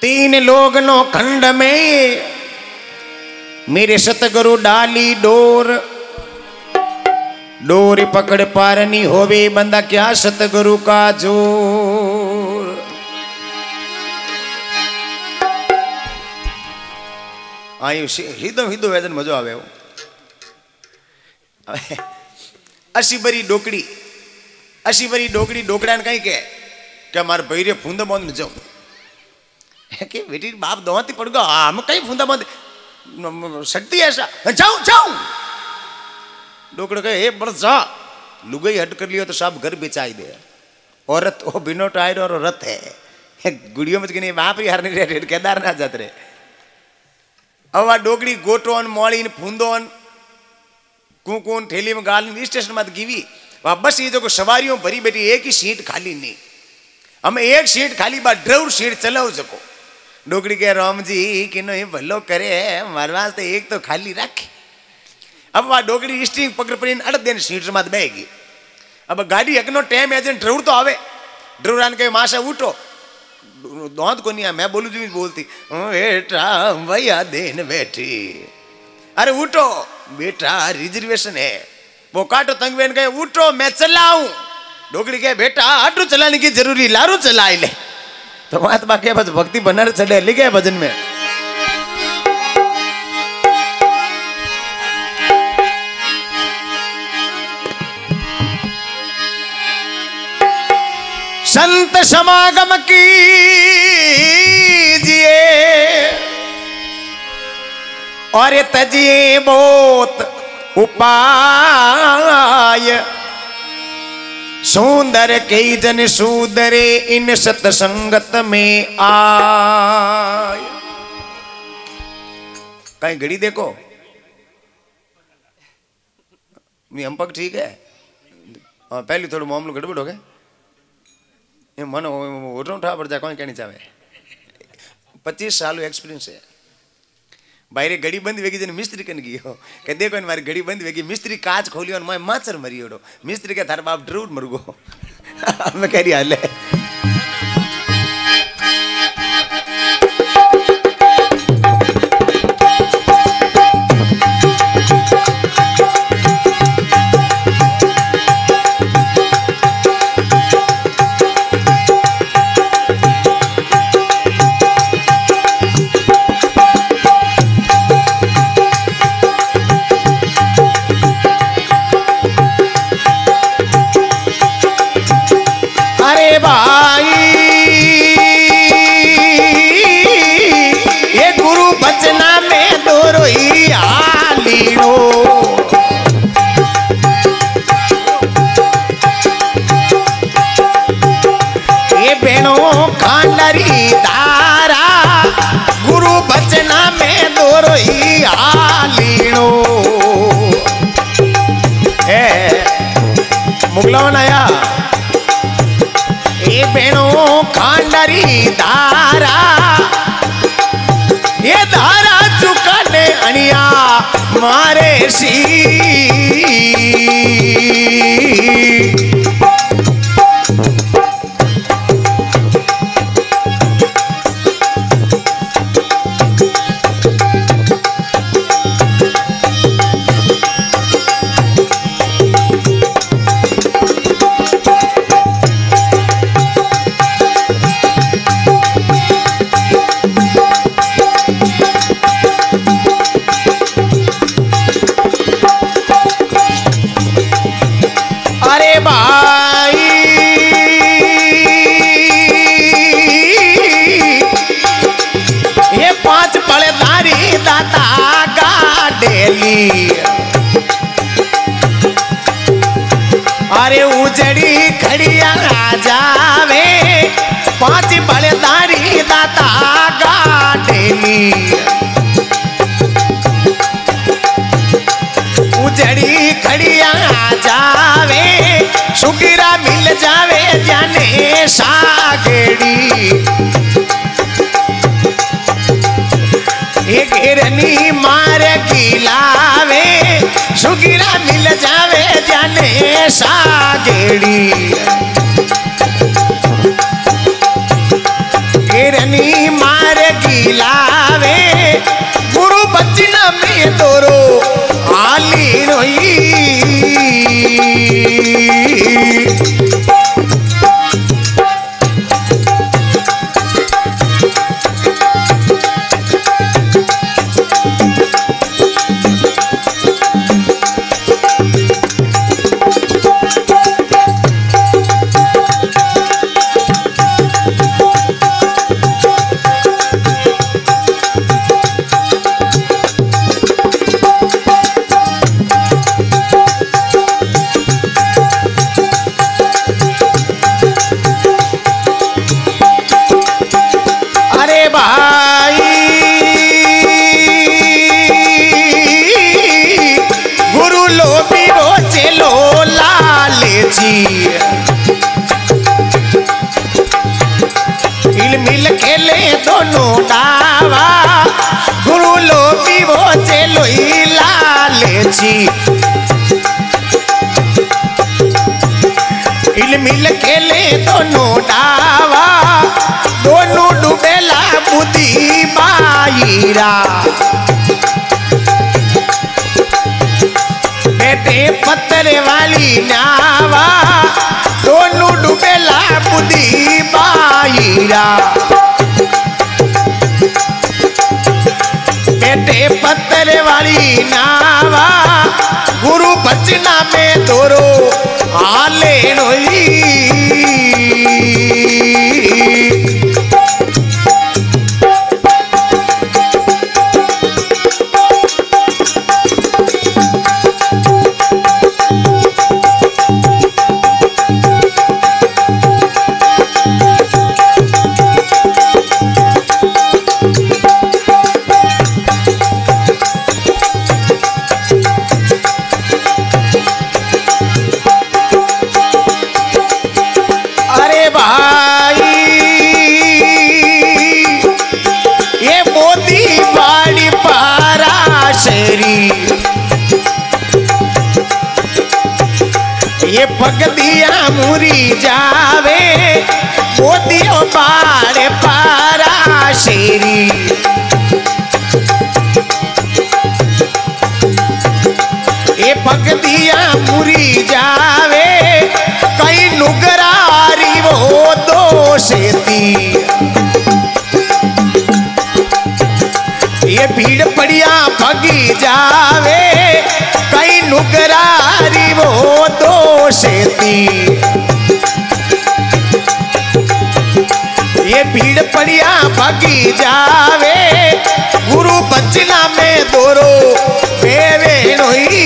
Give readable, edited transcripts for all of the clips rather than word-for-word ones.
तीन लोग नो खंड में मेरे सतगुरु डाली डोर, डोर पकड़ पारनी होवे बंदा क्या सतगुरु का जोर। आयु हीदो हीदो वेदन मजो आवे। अशी बरी डोकड़ी, अशी बरी डोकड़ी डोकड़ा ने कहीं के मारे भैरे फूंदा बंद जाऊं कि बेटी बाप दवाती पड़ गया हम कहीं फूंदा बंद शक्ति ऐसा जाऊं जाऊं। डोकड़ा कहे हे बरस जा लुगाई हट कर लियो तो सब घर बेचाई दे। औरत ओ बिनो टायर और रथ है गुड़ियों में नहीं बाप यार नहीं केदारनाथ जाते रहे। अब आ डोकड़ी गोटोन मोळीन फूंदोन कूकोन ठेली में गाल स्टेशन मत गिवी वहां बस ये जो सवारियों भरी बैठी एक ही सीट खाली नहीं, हम एक सीट खाली बा ड्राइवर सीट चलाओ सको। डोकड़ी के राम जी कि नो ये भलो करे मारे वास्ते एक तो खाली रखे। अब वह डोकड़ी स्टीरिंग पकड़ पड़ी अड़ देने सीट मत बैगी। अब गाड़ी एकनो टाइम एजेंट ड्राइवर तो आवे, ड्राइवर आने के माशा उठो दौद को नहीं मैं बोलू जी बोलती बेटा भैया देन बैठी अरे उठो बेटा रिजर्वेशन है वो काटो तंग बेन गए उठो मैं चलाऊं। डोकड़ी के बेटा आटू चलाने की जरूरी लारू चलाए ले तो महात्मा के बस भक्ति बनर चले लिखे भजन में। संत समागम कीजिए और तजिए बहुत उपाय, सुंदर कई जन सुंदरे इन सतसंगत में आय। कहीं घड़ी देखो हम पग ठीक है पहली थोड़ा मामलो गड़बड़ हो गए मन उठो उठा पड़ जाए कौन कहनी चाहे 25 साल एक्सपीरियंस है। बाहर घड़ी बंद वेगी जन मिस्त्री कन गई हो कह देखो मारी घड़ी बंद वेगी मिस्त्री कांच खोलियो मैं माचर मरी ओडो मिस्त्री के थार बाप ड्रूट मर गो मैं कह रही हाल है। मुगलवनाया ए बेणो खांडरी धारा ये धारा चुकाने अनिया मारे सी अरे उजड़ी खड़िया जावे 5 बलदारी दाता गाडेली उजड़ी खड़िया जावे सुगिरा मिल जावे जाने सागेड़ी एक हिरनी मार खिलावे सुगिरा मिल जावे जाने सागेड़ी हिरनी मार मार गिलावे गुरु बचना में तोरो आली रोई। मिल खेले दोनों डावा गुरु लोभी वो चेलो लाले छी। मिल खेले दोनों डावा दोनों डूबेला बुद्धि बाईरा। बेटे पत्थर वाली नावा दोनों डूबेला बुद्धि बाईरा। बेटे पत्थर वाली नावा गुरु बचना में तोरो आले रोई। ये पगदिया मुरी जावे मोदियों पारे पारा शेरी। ये पगदिया मुरी जावे कई नुगरारी वो दोषेती। ये भीड़ पड़िया भगी जावे कई नुगरारी वो दोषेती। ये भीड़ पड़िया भगी जावे गुरु बचना में दोरो बेवे नोई।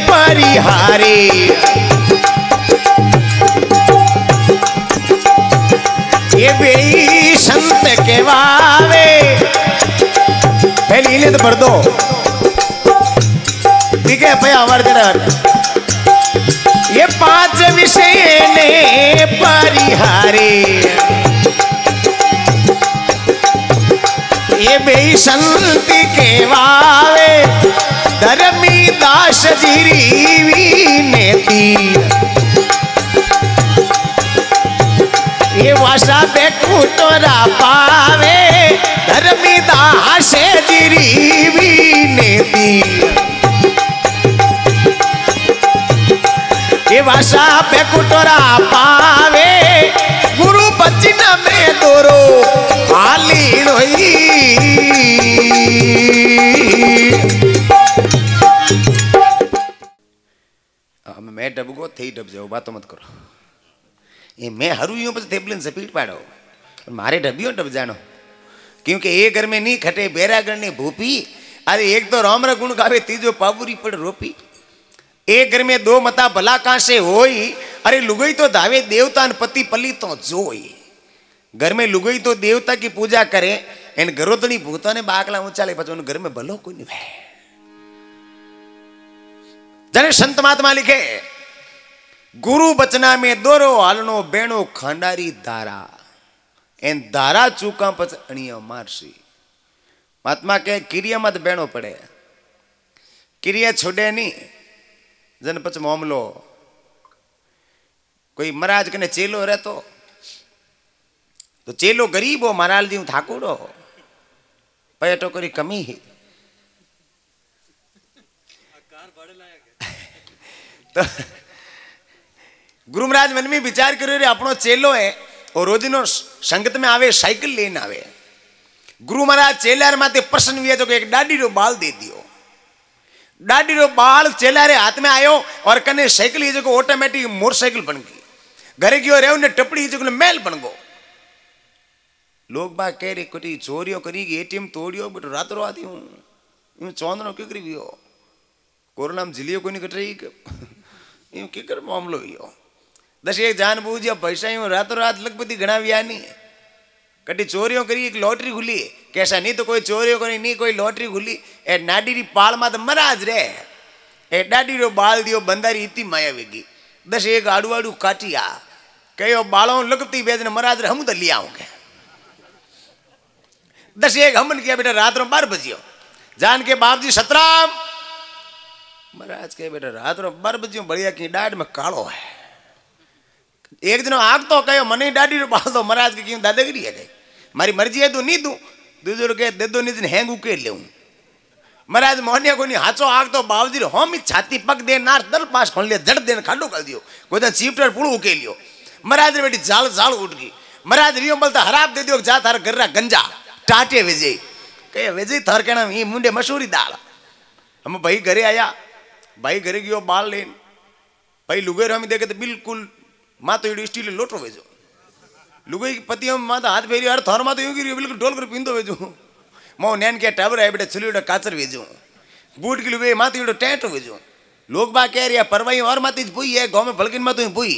परिहारे ये बेई संत के वावे पहले इन्हें तो भर दो ठीक है भैया आवाज दे रहा। ये 5 विषय ने परिहारे ये बेई संत के वावे धर्मी दास जीरी नेती। ये वासा बेकू तोरा पावे धर्मी दास जीरी नेती। ये वासा बेकू तोरा पावे गुरु बचना में दोरो आली रोई। मैं डबगो थे डब जाओ बात मत करो। ये मैं हरू यूं बस थेपलिन से पीट पाड़ो मारे डबियो डब जानो क्योंकि ये घर में नहीं खटे बेरागढ़ ने भूपी अरे एक तो राम रा गुण गावे, तीजो पाबुरी पड़ रोपी। एक घर में दो मता भला कासे होई, अरे लुगई तो धावे देवता न पति पली तो जोई। घर में लुगई तो देवता की पूजा करे, इन घरोतनी भूता ने बाकला ऊंचा ले, पचो घर में भलो कोई नहीं। जने संत महात्मा लिखे, गुरु बचना में दोरो हालनो बेणो खांडारी धारा, एन धारा चूका पच अणिया मारसी। महात्मा के क्रिया मत बेणो पड़े, क्रिया छोड़े नहीं। जन पच मामलो कोई महाराज कने चेलो रहतो, तो चेलो गरीब हो, महाराज जी थाकूड़ो पैटो करी कमी ही तो गुरु महाराज मन में विचार करो, रे अपनो चेलो है और रोजिनो संगत में आवे, साइकिल लेने आवे। गुरु महाराज चेलार माते प्रश्न हुए तो एक डाडी रो बाल दे दियो। डाडी रो बाल चेलारे हाथ में आयो और कने साइकिल ये जो ऑटोमेटिक मोटरसाइकिल बन गई। घरे गयो रे उन्हें टपड़ी जो मेल बन गो। लोग बाग कह रहे कोटी चोरियो करी, एटीएम तोड़ियो, बट रात रो आती हूँ यूं चौंदनो क्यों करी हो, कोरोना में जिलियो कोई नहीं कट रही यूं क्यों कर मामलो यो। दस एक जान बूझिया पैसा यूं रातों रात लगभग घना व्या नहीं कटी चोरियों करी, एक लॉटरी खुली कैसा नहीं तो कोई चोरियों करी नहीं, कोई लॉटरी खुली ए नाडी री पाल में तो महाराज रे ए डाडी रो बाल दियो बंदारी इतनी माया वेगी। दस एक आड़ू आड़ू काटिया कहो बालों लगती बेचने महाराज रे हम तो लिया आऊंगे। दस एक हमन किया बेटा रात रो 12 बजियो, जान के बाप जी सतराम महाराज के बेटा रात रो 12 बजियो बढ़िया की डाड में कालो है। एक दिन आग तो कहो मने डाडी रो बाल दो, महाराज के क्यों दादागिरी है, मारी मर्जी है तो नहीं दूं, दूसरे रो के दे दो नहीं दिन हैंग उके ले महाराज मोहनिया को नहीं हाचो आग तो बाबजी रो हम छाती पक दे नार दल पास खोल लिया, जड़ देन खाडो कर दियो, कोई तो चीपटर पुड़ उके लियो। महाराज रे बेटी जाल जाल उठ गई। महाराज रियो बोलता हराब दे दियो, जा थार गर्रा गंजा टाटे विजय कहे विजय थार कहना ये मुंडे मशहूरी दाल। हम भाई घरे आया, भाई घरे गयो बाल लेन, भाई लुगे हम देखे तो बिल्कुल माँ तो एडी स्टील लोटो भेजो, लुगे की पति हम माँ तो हाथ फेरी यार थार माँ तो यूं गिरी बिल्कुल ढोल कर पींदो भेजो। माँ नैन के टाबर है बेटा छुली काचर भेजो, बूट की लुगे माँ तो टेंटो भेजो। लोग बा कह रहे परवाई और माती पुई है गाँव में फलकिन माँ तो पुई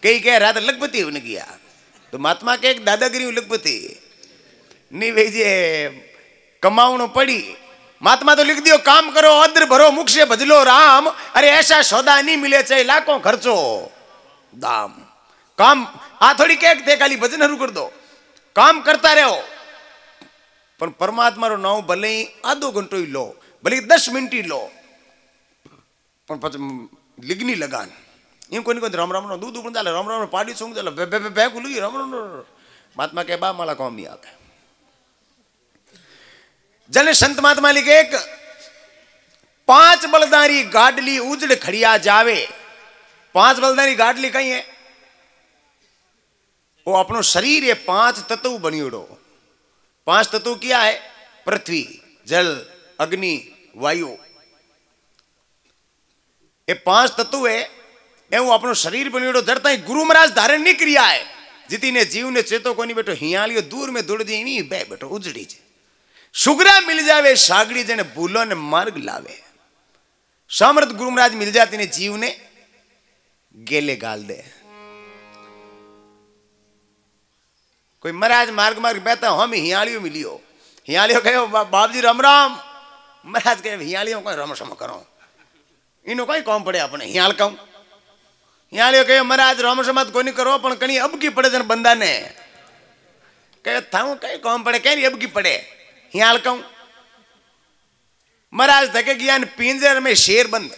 कई कह रात लखपति उन्हें किया, तो महात्मा के एक दादागिरी लखपति नहीं भेजे कमावनो पड़ी। महात्मा तो लिख दियो काम करो अद्र भरो मुख से भजलो राम, अरे ऐसा सौदा नहीं मिले चाहे लाखों खर्चो दाम। काम आ थोड़ी केक थे खाली भजन हरू कर दो, काम करता रहो पर परमात्मा रो नाम भले ही आधो घंटो ही लो, भले ही 10 मिनट ही लो, पर लिगनी लगान यूं कोई नहीं राम राम नो दूध उबन चाले, राम राम पाड़ी सूंग चाले, बे बे बे बे खुली राम राम। महात्मा के बा माला काम नहीं आता। जने संत महात्मा लिखे एक 5 बलदारी गाडली उजड़ खड़िया जावे। 5 बलदारी गाडली कहीं है वो अपनो शरीर है 5 तत्व बनियोड़ो। 5 तत्व क्या है? पृथ्वी, जल, अग्नि, वायु, ये 5 तत्व है। वो अपनो शरीर बनियोड़ो जड़ता ही गुरु महाराज धारण नहीं किया है। जिती ने जीव ने चेतो को नहीं बैठो हियालियो दूर में दौड़ दी नहीं बे बैठो उजड़ी जे सुगरा मिल जावे सागड़ी जने भूलो ने मार्ग लावे। सामर्थ गुरु महाराज मिल जाती ने जीव ने गेले गाल दे। कोई महाराज मार्ग मार्ग बैठा हम हियालियो मिलियो, हियालियो कहो बाप जी राम राम, महाराज कहे हियालियो कोई रम सम करो इनो कोई कौन पड़े अपने हियाल कहूं। हियालियो कहे महाराज रम समत को नहीं करो पण कणी अब की पड़े जन बंदा ने कहे थाऊ कई कौन पड़े कहीं अब की पड़े हियाल कहूं। महाराज थके गया पिंजर में शेर बंद।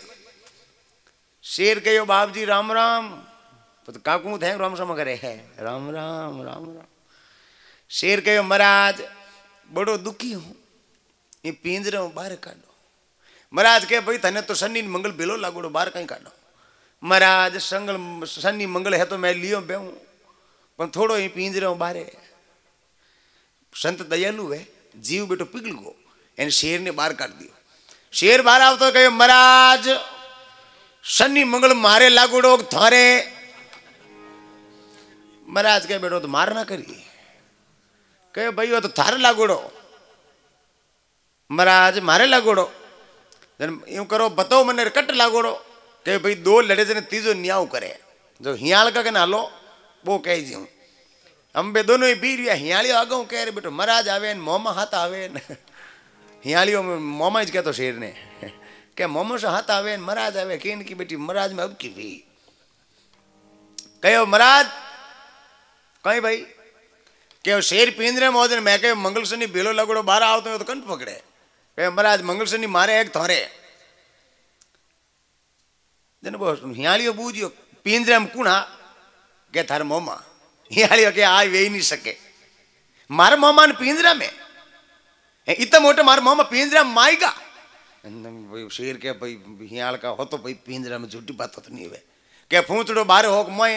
शेर कहो बाप जी राम राम, तो काकू थे राम सम करे है राम राम राम राम। शेर कहो महाराज बड़ो दुखी हूं, ये पिंजरे बाहर काटो। महाराज कहे भाई थने तो शनि मंगल बेलो लागोड़ो बाहर कहीं काटो। महाराज संगल शनि मंगल है तो मैं लियो बेहूं पर थोड़ो ही पिंजरे बाहर। संत दयालु है, जीव बेटो पिघल गो एन शेर ने बाहर काट दियो। शेर बाहर आवतो कहो महाराज शनि मंगल मारे लागोड़ो थारे। महाराज कहे बेटो तो मार ना करी, कहे भाई वो तो थारे लागोड़ो। महाराज मारे लागोड़ो यूं करो बताओ मने कट लागोड़ो के भाई दो लड़े जने तीजो न्याव करे जो हियाल का ना लो वो कह जी हम बे दोनों ही पी रिया हियालियो आगो कह रहे बेटो महाराज आवे मोमा हाथ आवे हियालियो मोमा ज कहतो शेर ने के मोमो से हाथ आवे महाराज आवे के की बेटी महाराज में अब की भी कहो महाराज कहीं भाई के शेर पिंजरे में होते मैं कह मंगल शनि बेलो लगड़ो बारह आवतो तो कंठ पकड़े कहे महाराज मंगल शनि मारे एक थोरे जन बो हियालियो बूझियो पिंजरे में कुणा के थार मोमा हियालियो के आ वे नहीं सके मार मोमा ने पिंजरा में इतना मोटे मार मोमा पिंजरा में माएगा शेर के भाई हियाल का हो तो भाई पिंजरा में झूठी बात तो नहीं है के फूंचड़ो बारे हो मैं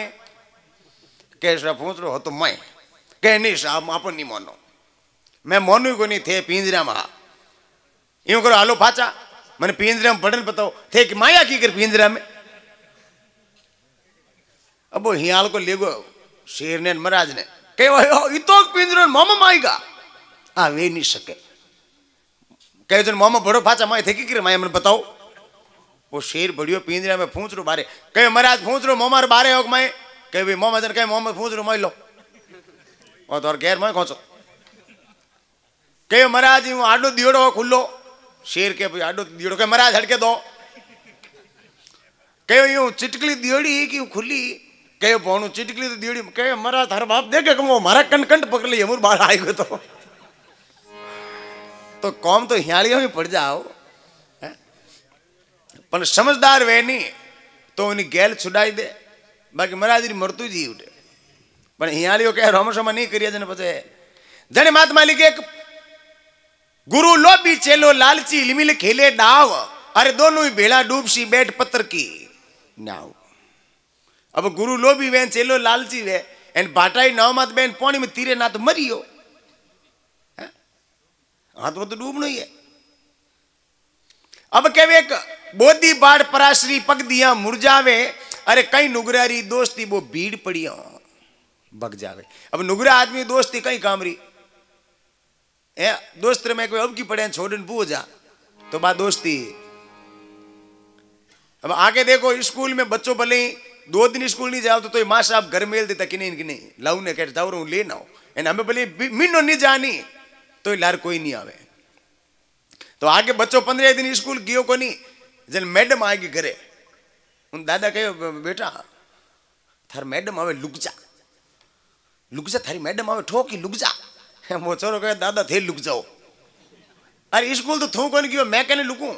के फूंचड़ो हो तो मैं के नहीं साहब आप नहीं मानो मैं मोनू को नहीं थे पिंजरा में यूं करो हालो फाचा मैंने पिंजरा में पढ़ने बताओ थे कि माया की कर पिंजरा में अब वो हियाल को ले गो शेर ने महाराज ने कहे इतो पिंजरो मोमा माएगा हाँ वे नहीं सके कहे जन मोमा बड़ो फाचा माए थे कि कर माया मैंने बताओ वो शेर बढ़ियो पिंजरा में फूंच रो बारे कहे महाराज फूंच रो मोमा बारे हो मैं कहे भाई मोमा जन कहे मोमा फूंच रो माई लो और तो गैर मैं खोचो कहे महाराज यूं आडो दियोड़ो हो खुलो शेर के भाई आडो दियोड़ो कहे महाराज हटके दो कहे यूं चिटकली दियोड़ी कि खुली कहे बोनू चिटकली तो दियोड़ी कहे महाराज थारा बाप देखे कि वो मारा कंट पकड़ लिया मुर बाहर आएगा तो कौम तो हियालियों में पड़ जाओ पर समझदार वे नहीं तो उन्हें गैल छुड़ाई दे बाकी महाराज मरतू जी उठे पर हियालियों के रोमशोमा नहीं करिए जने पचे जने महात्मा लिखे गुरु लोभी चेलो लालची लिमिल खेले डाव अरे दोनों ही भेड़ा डूबसी बैठ पत्थर की नाव अब गुरु लोभी वे चेलो लालची वे एन बाटाई नाव मत बेन पानी में तीरे ना तो मरियो हाँ तो वो तो डूबना ही है अब कहे बोधी बाढ़ पराश्री पग दिया मुरझावे अरे कई नुगरारी दोस्ती वो भीड़ पड़िया बग जावे अब नुगरा आदमी दोस्ती कई कामरी दोस्त में कोई अब की पड़े छोड़न बू जा तो बात दोस्ती अब आगे देखो स्कूल में बच्चों भले 2 दिन स्कूल नहीं जाओ तो माँ साहब घर मेल देता कि नहीं लाऊ ने कह जाओ ले ना एंड हमें भले मीनो नहीं जानी तो लार कोई नहीं आवे तो आगे बच्चों 15 दिन स्कूल गयो को नहीं जन मैडम आएगी घरे उन दादा कहो बेटा थार मैडम आवे लुक जा थारी मैडम आवे ठोकी लुक जा वो छोरो कहे दादा थे लुक जाओ अरे स्कूल तो थू कौन गयो मैं कहने लुकूं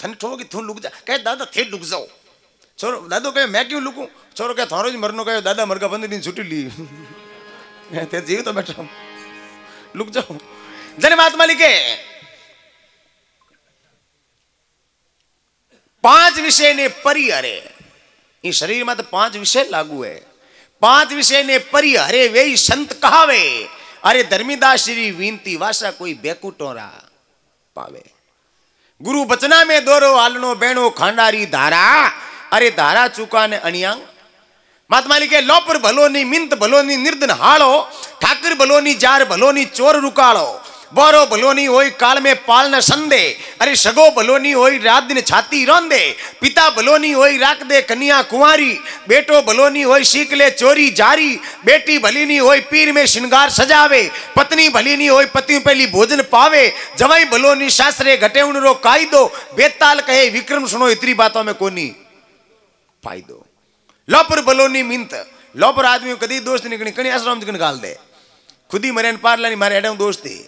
थने ठोकी थू लुक जा कहे दादा थे लुक जाओ छोरो दादो कहे मैं क्यों लुकूं छोरो कहे थारो जी मरनो कहे दादा मरगा 15 दिन छुट्टी ली थे जीव तो बैठा लुक जाओ जन महात्मा लिखे 5 विषय ने परिहरे ये शरीर में तो 5 विषय लागू है 5 विषय ने परिहरे वे संत कहावे अरे धर्मीदास श्री विनती वासा कोई बेकुटोरा पावे गुरु बचना में दोरो आलनो बेणो खांडारी धारा अरे धारा चुका ने अणियांग महात्मा लिखे लोपर भलोनी मिंत भलोनी निर्धन हालो ठाकुर भलोनी जार भलोनी चोर रुकालो बोरो भलोनी होई काल में पाल न संदे अरे सगो भलोनी होई रात दिन छाती रोंदे पिता भलोनी होई राख दे कन्या कुंवारी बेटो भलोनी होई सीख ले चोरी जारी बेटी भलीनी होई पीर में श्रृंगार सजावे पत्नी भलीनी होई पति पहली भोजन पावे जवाई भलोनी शास्त्रे घटे उनरो कायदो बेताल कहे विक्रम सुनो इतनी बातों में कोनी फायदो लोपर भलोनी मिंत लोपर आदमी कदी दोस्त निकली कणी आश्रम निकाल दे खुद ही मरे पार लानी मारे एडम दोस्ती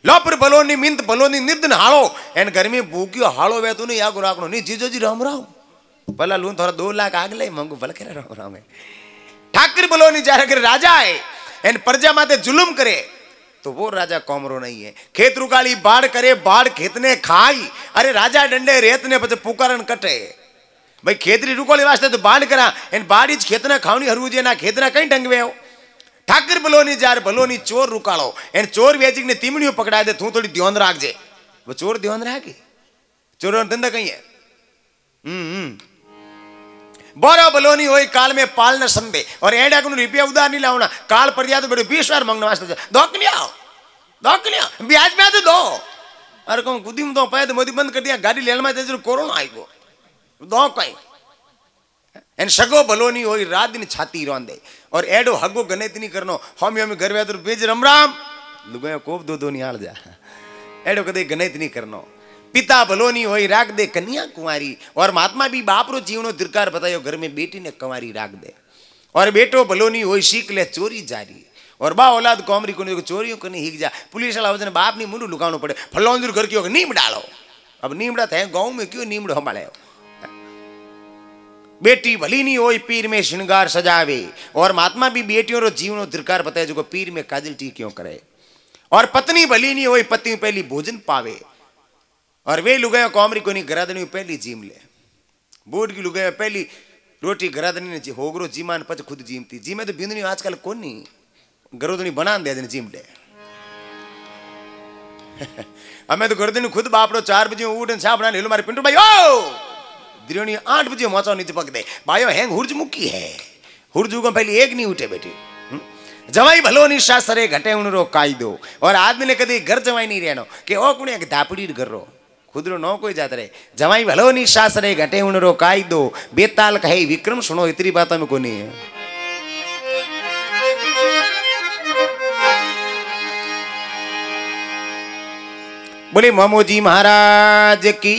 लोपर भलोनी मिंत भलोनी निर्धन हालो एन घर में भूखियो हालो वे तू नहीं या गुराकनो नहीं जीजो जी राम राम पहला लून थोड़ा 2 लाख आग ले मंगू भल करे राम राम ठाकुर भलोनी जारे करे राजा है एन प्रजा माते जुलुम करे तो वो राजा कौमरो नहीं है खेत रुकाली बाढ़ करे बाढ़ खेतने खाई अरे राजा डंडे रेत ने पचे पुकारन कटे भाई खेतरी रुकोली वास्ते तो बाढ़ करा एन बाढ़ी खेतना खावनी हरवुजे ना खेतना कहीं ढंगवे हो ठाकुर भलोनी जार भलोनी चोर रुकालो एन चोर वेचिक ने तीमड़ियों पकड़ा दे तू थोड़ी ध्यान राखजे वो चोर ध्यान राखी चोरों धंधा कहीं है बोरो भलोनी होई काल में पाल न संदे और एडा को रुपया उधार नहीं लावना काल पड़ जाए तो बड़े 20 बार मांगना वास्ते दो ब्याज में तो दो अरे कहूँ कूदी में तो पैद मोदी बंद कर दिया गाड़ी लेल में जरूर कोरोना आई गो दो कहीं एन सगो भलो नहीं हो रात दिन छाती रोंदे और एडो हगो गणित नहीं करनो हम घर वे बेज रम राम लुगाया कोप दो निहाल जा एडो कदे गणित नहीं करनो पिता भलो नहीं हो राख दे कन्या कुंवारी और महात्मा भी बाप रो जीवनो धिरकार बतायो घर में बेटी ने कुंवारी राख दे और बेटो भलो नहीं हो सीख ले चोरी जारी और बा औलाद कॉमरी को चोरियों को नहीं हिक जा पुलिस वाला वजन बाप नहीं मुंडू लुकानो पड़े फलोंदर घर की नीम डालो अब नीमड़ा थे गाँव में क्यों नीमड़ो हमारे बेटी भली नहीं हो पीर में श्रृंगार सजावे और महात्मा भी बेटियों रो जीवनो धिरकार बताए जो पीर में काजल टी क्यों करे और पत्नी भली नहीं हो पति पहली भोजन पावे और वे लुगाया कॉमरी को नहीं गरादनी पहली जीम ले बूढ़ की लुगाया पहली रोटी गरादनी ने होगरो जीमान पच खुद जीमती जीमे तो बिंदनी आजकल कौन नहीं गरोदनी बना दे जीम ले हमें तो गर्दनी खुद बाप रो 4 बजे उठ छा बना ले मारे पिंटू भाई ओ दिरोनी 8 बजे मोचा नीचे पक दे भाइयों हैंग हुर्ज मुकी है हुर्जू को पहले एक नहीं उठे बेटी जवाई भलो नहीं शास्त्रे घटे उनरो कायदो और आदमी ने कभी घर जवाई नहीं रहनो कि ओ कुणे धापड़ी कर रो खुद रो नो कोई जात रहे जवाई भलो नहीं शास्त्रे घटे उनरो कायदो बेताल कहे विक्रम सुनो इतनी बातों में कोनी है बोले मोमोजी महाराज की